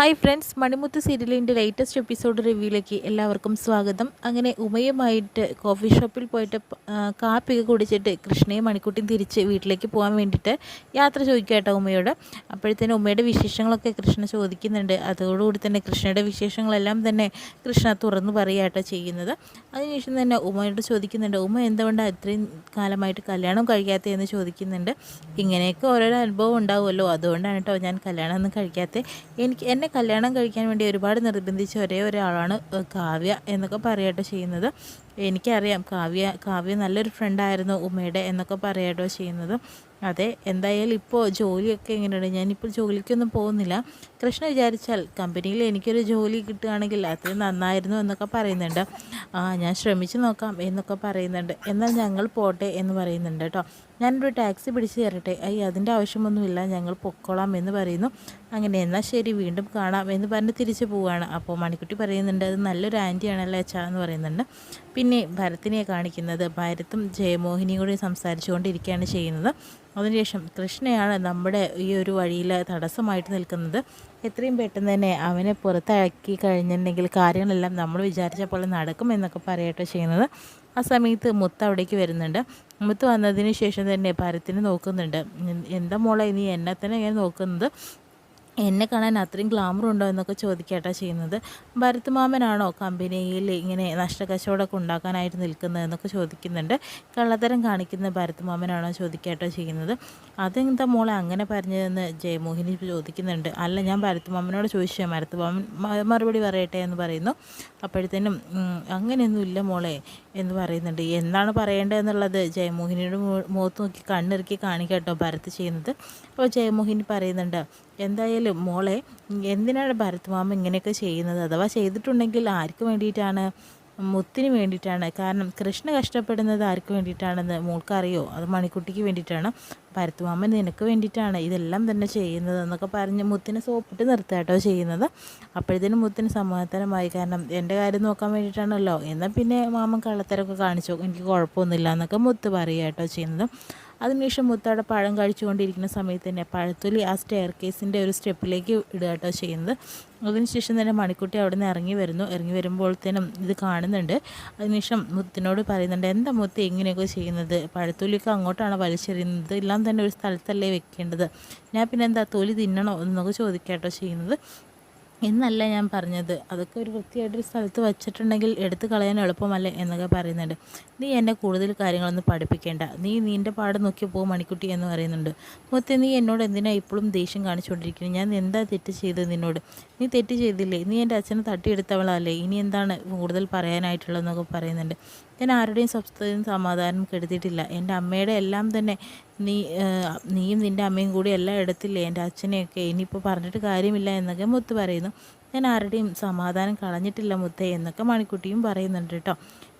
Hi friends, മണിമുത്ത് സീരിയലിൻ്റെ latest episode റിവ്യൂയിലേക്ക് എല്ലാവർക്കും സ്വാഗതം. അങ്ങനെ ഉമയുമായിട്ട് കോഫി ഷോപ്പിൽ പോയിട്ട് കാപ്പിയൊക്കെ കുടിച്ചിട്ട് കൃഷ്ണയും മണിക്കുട്ടിയും തിരിച്ച് വീട്ടിലേക്ക് പോകാൻ വേണ്ടിയിട്ട് യാത്ര ചോദിക്കുക കേട്ടോ ഉമയോട്. അപ്പോഴത്തേനും ഉമയുടെ വിശേഷങ്ങളൊക്കെ കൃഷ്ണ ചോദിക്കുന്നുണ്ട്. അതോടുകൂടി തന്നെ കൃഷ്ണയുടെ വിശേഷങ്ങളെല്ലാം തന്നെ കൃഷ്ണ തുറന്നു പറയുക കേട്ടോ ചെയ്യുന്നത്. അതിനുശേഷം തന്നെ ഉമയോട് ചോദിക്കുന്നുണ്ട്, ഉമ എന്തുകൊണ്ടാണ് ഇത്രയും കാലമായിട്ട് കല്യാണം കഴിക്കാത്തതെന്ന് ചോദിക്കുന്നുണ്ട്. ഇങ്ങനെയൊക്കെ ഓരോരോ അനുഭവം ഉണ്ടാവുമല്ലോ, അതുകൊണ്ടാണ് കേട്ടോ ഞാൻ കല്യാണം ഒന്നും കഴിക്കാത്തത്. എന്നെ കല്യാണം കഴിക്കാൻ വേണ്ടി ഒരുപാട് നിർബന്ധിച്ച ഒരേ ഒരാളാണ് കാവ്യ എന്നൊക്കെ പറയട്ടോ ചെയ്യുന്നത്. എനിക്കറിയാം കാവ്യ നല്ലൊരു ഫ്രണ്ടായിരുന്നു ഉമ്മയുടെ എന്നൊക്കെ പറയട്ടോ ചെയ്യുന്നത്. അതെ, എന്തായാലും ഇപ്പോൾ ജോലിയൊക്കെ എങ്ങനെയുണ്ട്? ഞാനിപ്പോൾ ജോലിക്കൊന്നും പോകുന്നില്ല. കൃഷ്ണ വിചാരിച്ചാൽ കമ്പനിയിൽ എനിക്കൊരു ജോലി കിട്ടുകയാണെങ്കിൽ അത്രയും നന്നായിരുന്നു എന്നൊക്കെ പറയുന്നുണ്ട്. ഞാൻ ശ്രമിച്ചു നോക്കാം എന്നൊക്കെ പറയുന്നുണ്ട്. എന്നാൽ ഞങ്ങൾ പോട്ടെ എന്ന് പറയുന്നുണ്ട് കേട്ടോ. ഞാനൊരു ടാക്സി പിടിച്ച് തരട്ടെ? അതിൻ്റെ ആവശ്യമൊന്നുമില്ല, ഞങ്ങൾ പൊക്കോളാം എന്ന് പറയുന്നു. അങ്ങനെ എന്നാൽ ശരി, വീണ്ടും കാണാം എന്ന് പറഞ്ഞ് തിരിച്ചു പോവുകയാണ്. അപ്പോൾ മണിക്കുട്ടി പറയുന്നുണ്ട്, അത് നല്ലൊരു ആൻറ്റിയാണല്ലേ അച്ഛാ എന്ന് പറയുന്നുണ്ട്. പിന്നെ ഭരത്തിനെ കാണിക്കുന്നത്, ഭരത്തും ജയമോഹിനിയും കൂടി സംസാരിച്ചുകൊണ്ടിരിക്കുകയാണ് ചെയ്യുന്നത്. അതിനുശേഷം കൃഷ്ണയാണ് നമ്മുടെ ഈ ഒരു വഴിയിൽ തടസ്സമായിട്ട് നിൽക്കുന്നത്. എത്രയും പെട്ടെന്ന് തന്നെ അവനെ പുറത്താക്കി കഴിഞ്ഞിട്ടുണ്ടെങ്കിൽ കാര്യങ്ങളെല്ലാം നമ്മൾ വിചാരിച്ച പോലെ നടക്കും എന്നൊക്കെ പറയട്ടെ ചെയ്യുന്നത്. ആ സമയത്ത് മുത്ത് അവിടേക്ക് വരുന്നുണ്ട്. മുത്ത് വന്നതിന് ശേഷം തന്നെ ഭരത്തിനെ നോക്കുന്നുണ്ട്. എന്താ മോളെ നീ എന്നെ തന്നെ ഇങ്ങനെ നോക്കുന്നത്? എന്നെ കാണാൻ അത്രയും ഗ്ലാമർ ഉണ്ടോ എന്നൊക്കെ ചോദിക്കട്ടോ ചെയ്യുന്നത്. ഭരത് മാമനാണോ കമ്പനിയിൽ ഇങ്ങനെ നഷ്ടക്കച്ചവടമൊക്കെ ഉണ്ടാക്കാനായിട്ട് നിൽക്കുന്നത് എന്നൊക്കെ ചോദിക്കുന്നുണ്ട്. കള്ളത്തരം കാണിക്കുന്ന ഭരത് മാമനാണോ ചോദിക്കട്ടോ ചെയ്യുന്നത്. അതെന്താ മോളെ അങ്ങനെ പറഞ്ഞതെന്ന് ജയമോഹിനി ചോദിക്കുന്നുണ്ട്. അല്ല, ഞാൻ ഭരത് മാമനോട് ചോദിച്ചാൽ ഭരത് മാമൻ മറുപടി പറയട്ടെ എന്ന് പറയുന്നു. അപ്പോഴത്തേനും അങ്ങനെയൊന്നുമില്ല മോളെ എന്ന് പറയുന്നുണ്ട്. എന്താണ് പറയേണ്ടതെന്നുള്ളത് ജയമോഹിനിയുടെ മുഖത്ത് നോക്കി കണ്ണിറുക്കി കാണിക്കട്ടോ ഭരത് ചെയ്യുന്നത്. അപ്പോൾ ജയമോഹിനി പറയുന്നുണ്ട്, എന്തായാലും മോളെ എന്തിനാണ് ഭരത് മാമ ഇങ്ങനെയൊക്കെ ചെയ്യുന്നത്? അഥവാ ചെയ്തിട്ടുണ്ടെങ്കിൽ ആർക്ക് വേണ്ടിയിട്ടാണ്? മുത്തിന് വേണ്ടിയിട്ടാണ്. കാരണം കൃഷ്ണ കഷ്ടപ്പെടുന്നത് ആർക്ക് വേണ്ടിയിട്ടാണെന്ന് മോൾക്കറിയോ? അത് മണിക്കുട്ടിക്ക് വേണ്ടിയിട്ടാണ്. ഭരത് മാമൻ നിനക്ക് വേണ്ടിയിട്ടാണ് ഇതെല്ലാം തന്നെ ചെയ്യുന്നത് എന്നൊക്കെ പറഞ്ഞ് മുത്തിനെ സോപ്പിട്ട് നിർത്തുക കേട്ടോ ചെയ്യുന്നത്. അപ്പോഴത്തേനും മുത്തിന് സമാധാനമായി. കാരണം എൻ്റെ കാര്യം നോക്കാൻ വേണ്ടിയിട്ടാണല്ലോ. എന്നാൽ പിന്നെ മാമൻ കള്ളത്തരമൊക്കെ കാണിച്ചോ, എനിക്ക് കുഴപ്പമൊന്നുമില്ല എന്നൊക്കെ മുത്ത് പറയുക കേട്ടോ ചെയ്യുന്നത്. അതിനുശേഷം മുത്തവിടെ പഴം കഴിച്ചുകൊണ്ടിരിക്കുന്ന സമയത്ത് തന്നെ പഴത്തൊലി ആ സ്റ്റെയർ കേസിൻ്റെ ഒരു സ്റ്റെപ്പിലേക്ക് ഇടുക കേട്ടോ ചെയ്യുന്നത്. അതിനുശേഷം തന്നെ മണിക്കുട്ടി അവിടെ നിന്ന് ഇറങ്ങി വരുമ്പോഴത്തേനും ഇത് കാണുന്നുണ്ട്. അതിനുശേഷം മുത്തിനോട് പറയുന്നുണ്ട്, എന്താ മുത്ത് ഇങ്ങനെയൊക്കെ ചെയ്യുന്നത്? പഴത്തൊലിയൊക്കെ അങ്ങോട്ടാണ് വലിച്ചെറിയുന്നത്, എല്ലാം തന്നെ ഒരു സ്ഥലത്തല്ലേ വെക്കേണ്ടത്. ഞാൻ പിന്നെ എന്താ തൊലി തിന്നണോ എന്നൊക്കെ ചോദിക്കാട്ടോ ചെയ്യുന്നത്. എന്നല്ല ഞാൻ പറഞ്ഞത്, അതൊക്കെ ഒരു വൃത്തിയായിട്ടൊരു സ്ഥലത്ത് വച്ചിട്ടുണ്ടെങ്കിൽ എടുത്ത് കളയാൻ എളുപ്പമല്ലേ എന്നൊക്കെ പറയുന്നുണ്ട്. നീ എന്നെ കൂടുതൽ കാര്യങ്ങളൊന്നും പഠിപ്പിക്കേണ്ട, നീൻ്റെ പാട് നോക്കി പോ മണിക്കുട്ടി എന്ന് പറയുന്നുണ്ട്. മുത്തേ, നീ എന്നോട് എന്തിനാ ഇപ്പോഴും ദേഷ്യം കാണിച്ചുകൊണ്ടിരിക്കുന്നത്? ഞാൻ എന്താ തെറ്റ് ചെയ്തത് നിന്നോട്? നീ തെറ്റ് ചെയ്തില്ലേ? നീ എൻ്റെ അച്ഛനെ തട്ടിയെടുത്തവളല്ലേ? ഇനി എന്താണ് കൂടുതൽ പറയാനായിട്ടുള്ളതെന്നൊക്കെ പറയുന്നുണ്ട്. ഞാൻ ആരുടെയും സ്വസ്ഥതയും സമാധാനം കെടുത്തിയിട്ടില്ല. എൻ്റെ അമ്മയുടെ എല്ലാം തന്നെ നീയും നിൻ്റെ അമ്മയും കൂടി എല്ലാം എടുത്തില്ലേ എൻ്റെ അച്ഛനെയൊക്കെ? ഇനിയിപ്പോൾ പറഞ്ഞിട്ട് കാര്യമില്ല എന്നൊക്കെ മുത്ത് പറയുന്നു. ഞാൻ ആരുടെയും സമാധാനം കളഞ്ഞിട്ടില്ല മുത്തേ എന്നൊക്കെ മണിക്കുട്ടിയും പറയുന്നുണ്ട് കേട്ടോ.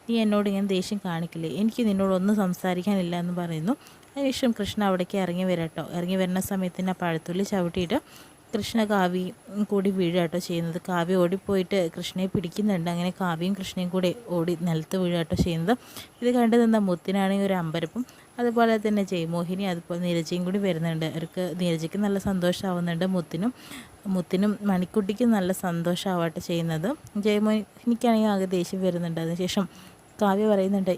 നീ എന്നോട് ഇങ്ങനെ ദേഷ്യം കാണിക്കില്ലേ? എനിക്ക് നിന്നോടൊന്നും സംസാരിക്കാനില്ല എന്ന് പറയുന്നു. അതിനുശേഷം കൃഷ്ണ അവിടേക്ക് ഇറങ്ങി വരാട്ടോ. ഇറങ്ങി വരുന്ന സമയത്ത് പഴത്തുള്ളി ചവിട്ടിയിട്ട് കൃഷ്ണ കാവ്യയും കൂടി വീഴാട്ടോ ചെയ്യുന്നത്. കാവ്യ ഓടിപ്പോയിട്ട് കൃഷ്ണയെ പിടിക്കുന്നുണ്ട്. അങ്ങനെ കാവ്യയും കൃഷ്ണയും കൂടി ഓടി നിലത്ത് വീഴാട്ടോ ചെയ്യുന്നത്. ഇത് കണ്ടു നിന്ന മുത്തിനാണെങ്കിൽ ഒരു അമ്പരപ്പും, അതുപോലെ തന്നെ ജയമോഹിനി അതുപോലെ നീരജയും കൂടി വരുന്നുണ്ട്. അവർക്ക് നീരജയ്ക്ക് നല്ല സന്തോഷമാവുന്നുണ്ട്. മുത്തിനും മണിക്കുട്ടിക്കും നല്ല സന്തോഷമാവട്ടെ ചെയ്യുന്നത്. ജയമോഹിനിക്കാണെങ്കിൽ ആകെ ദേഷ്യം വരുന്നുണ്ട്. അതിനുശേഷം കാവ്യ പറയുന്നുണ്ട്,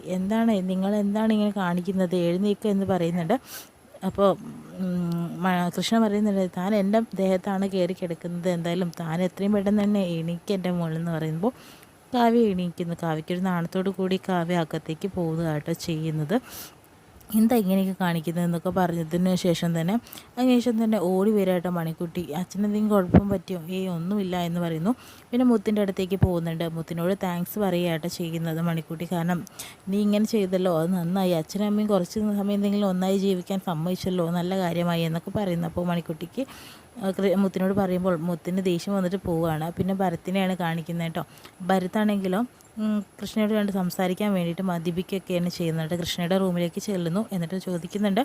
നിങ്ങൾ എന്താണ് ഇങ്ങനെ കാണിക്കുന്നത്? എഴുന്നേൽക്കുക എന്ന് പറയുന്നുണ്ട്. അപ്പോൾ കൃഷ്ണ പറയുന്നുണ്ട്, താൻ എൻ്റെ ദേഹത്താണ് കയറി കിടക്കുന്നത്, എന്തായാലും താൻ എത്രയും പെട്ടെന്ന് തന്നെ എണീക്ക് എൻ്റെ മുകളിൽ എന്ന് പറയുമ്പോൾ കാവ്യ എണീക്കുന്നു. കാവ്യയ്ക്കൊരു നാണത്തോടു കൂടി കാവ്യ അകത്തേക്ക് പോകുക കേട്ടോ ചെയ്യുന്നത്. എന്താ ഇങ്ങനെയൊക്കെ കാണിക്കുന്നത് എന്നൊക്കെ പറഞ്ഞതിന് ശേഷം തന്നെ ഓടി വരാട്ടോ മണിക്കുട്ടി. അച്ഛനെന്തെങ്കിലും കുഴപ്പം പറ്റിയോ? ഒന്നുമില്ല എന്ന് പറയുന്നു. പിന്നെ മുത്തിൻ്റെ അടുത്തേക്ക് പോകുന്നുണ്ട്. മുത്തിനോട് താങ്ക്സ് പറയുകയാട്ടോ ചെയ്യുന്നത് മണിക്കുട്ടി. കാരണം നീ ഇങ്ങനെ ചെയ്തല്ലോ, അത് നന്നായി. അച്ഛനും അമ്മയും കുറച്ച് സമയം എന്തെങ്കിലും ഒന്നായി ജീവിക്കാൻ സമ്മതിച്ചല്ലോ, നല്ല കാര്യമായി എന്നൊക്കെ പറയുന്നു. അപ്പോൾ മണിക്കുട്ടിക്ക് മുത്തിനോട് പറയുമ്പോൾ മുത്തിന് ദേഷ്യം വന്നിട്ട് പോവുകയാണ്. പിന്നെ ഭരത്തിനെയാണ് കാണിക്കുന്നത് കേട്ടോ. ഭരത്താണെങ്കിലോ കൃഷ്ണയോട് കണ്ട് സംസാരിക്കാൻ വേണ്ടിയിട്ട് മദ്യപിക്കുകയൊക്കെയാണ് ചെയ്യുന്നുണ്ട്. കൃഷ്ണയുടെ റൂമിലേക്ക് ചെല്ലുന്നു. എന്നിട്ട് ചോദിക്കുന്നുണ്ട്.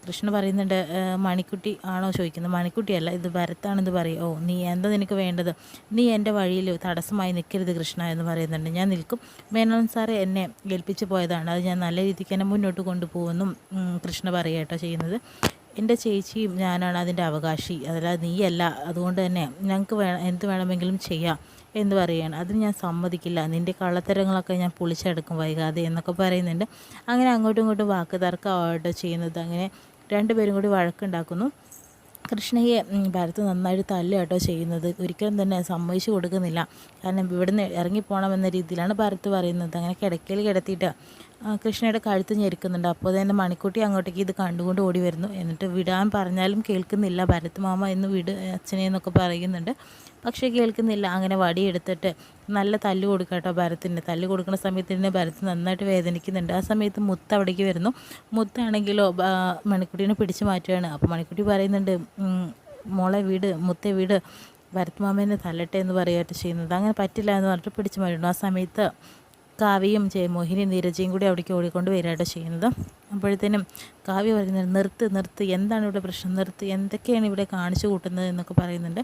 കൃഷ്ണ പറയുന്നുണ്ട്, മണിക്കുട്ടി ആണോ ചോദിക്കുന്നത്? മണിക്കുട്ടിയല്ല, ഇത് ഭരത്താണെന്ന് പറയും. നീ എന്താ നിനക്ക് വേണ്ടത്? നീ എൻ്റെ വഴിയിൽ തടസ്സമായി നിൽക്കരുത് കൃഷ്ണ എന്ന് പറയുന്നുണ്ട്. ഞാൻ നിൽക്കും. മേനോൻ സാറ് എന്നെ ഏൽപ്പിച്ച് പോയതാണ്, അത് ഞാൻ നല്ല രീതിക്ക് തന്നെ മുന്നോട്ട് കൊണ്ടുപോകുമെന്നും കൃഷ്ണ പറയുക കേട്ടോ ചെയ്യുന്നത്. എൻ്റെ ചേച്ചിയും ഞാനാണ് അതിൻ്റെ അവകാശി, അതല്ലാതെ നീയല്ല. അതുകൊണ്ട് തന്നെ ഞങ്ങൾക്ക് എന്ത് വേണമെങ്കിലും ചെയ്യാം എന്ന് പറയുകയാണ്. അത് ഞാൻ സമ്മതിക്കില്ല, നിൻ്റെ കള്ളത്തരങ്ങളൊക്കെ ഞാൻ പൊളിച്ചെടുക്കും വൈകാതെ എന്നൊക്കെ പറയുന്നുണ്ട്. അങ്ങനെ അങ്ങോട്ടും ഇങ്ങോട്ടും വാക്ക് തർക്കമായിട്ടോ ചെയ്യുന്നത്. അങ്ങനെ രണ്ടുപേരും കൂടി വഴക്കുണ്ടാക്കുന്നു. കൃഷ്ണയെ ഭരത് നന്നായിട്ട് തല്ലുകേട്ടോ ചെയ്യുന്നത്. ഒരിക്കലും തന്നെ സമ്മതിച്ചു കൊടുക്കുന്നില്ല. കാരണം ഇവിടുന്ന് ഇറങ്ങിപ്പോണമെന്ന രീതിയിലാണ് ഭരത് പറയുന്നത്. അങ്ങനെ കിടക്കയിൽ കിടത്തിയിട്ട് കൃഷ്ണയുടെ കഴുത്ത് ഞെരുക്കുന്നുണ്ട്. അപ്പോൾ തന്നെ മണിക്കുട്ടി അങ്ങോട്ടേക്ക് ഇത് കണ്ടുകൊണ്ട് ഓടി വരുന്നു. എന്നിട്ട് വിടാൻ പറഞ്ഞാലും കേൾക്കുന്നില്ല. ഭരത് മാമ എന്ന് വിട് അച്ഛനെ എന്നൊക്കെ പറയുന്നുണ്ട്, പക്ഷേ കേൾക്കുന്നില്ല. അങ്ങനെ വടിയെടുത്തിട്ട് നല്ല തല്ല് കൊടുക്കട്ടോ ഭരത്തിന്. തല്ല് കൊടുക്കുന്ന സമയത്ത് തന്നെ ഭരത് നന്നായിട്ട് വേദനിക്കുന്നുണ്ട്. ആ സമയത്ത് മുത്ത് അവിടേക്ക് വരുന്നു. മുത്താണെങ്കിലോ മണിക്കുട്ടീനെ പിടിച്ചു മാറ്റുകയാണ്. അപ്പോൾ മണിക്കുട്ടി പറയുന്നുണ്ട്, മോളെ വീട്, മുത്തെ വീട്, ഭരത് മാമേനെ തല്ലട്ടെ എന്ന് പറയുകയായിട്ട് ചെയ്യുന്നത്. അങ്ങനെ പറ്റില്ല എന്ന് പറഞ്ഞിട്ട് പിടിച്ചു മാറ്റുന്നു. ആ സമയത്ത് കാവ്യയും മോഹിനി നീരജയും കൂടി അവിടേക്ക് ഓടിക്കൊണ്ട് വരികയായിട്ട് ചെയ്യുന്നത്. അപ്പോഴത്തേനും കാവ്യ പറയുന്നത്, നിർത്ത്, എന്താണ് ഇവിടെ പ്രശ്നം, നിർത്ത്, എന്തൊക്കെയാണ് ഇവിടെ കാണിച്ചു കൂട്ടുന്നത് എന്നൊക്കെ പറയുന്നുണ്ട്.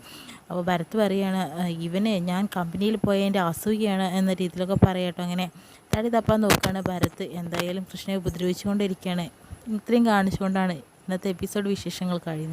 അപ്പോൾ ഭരത് പറയുകയാണ്, ഇവനെ ഞാൻ കമ്പനിയിൽ പോയതിൻ്റെ അസൂയാണ് എന്ന രീതിയിലൊക്കെ പറയാട്ടോ. അങ്ങനെ തടി തപ്പാൻ നോക്കുകയാണ് ഭരത്. എന്തായാലും കൃഷ്ണയെ ഉപദ്രവിച്ചുകൊണ്ടിരിക്കുകയാണ്. ഇത്രയും കാണിച്ചുകൊണ്ടാണ് ഇന്നത്തെ എപ്പിസോഡ് വിശേഷങ്ങൾ കഴിയുന്നത്.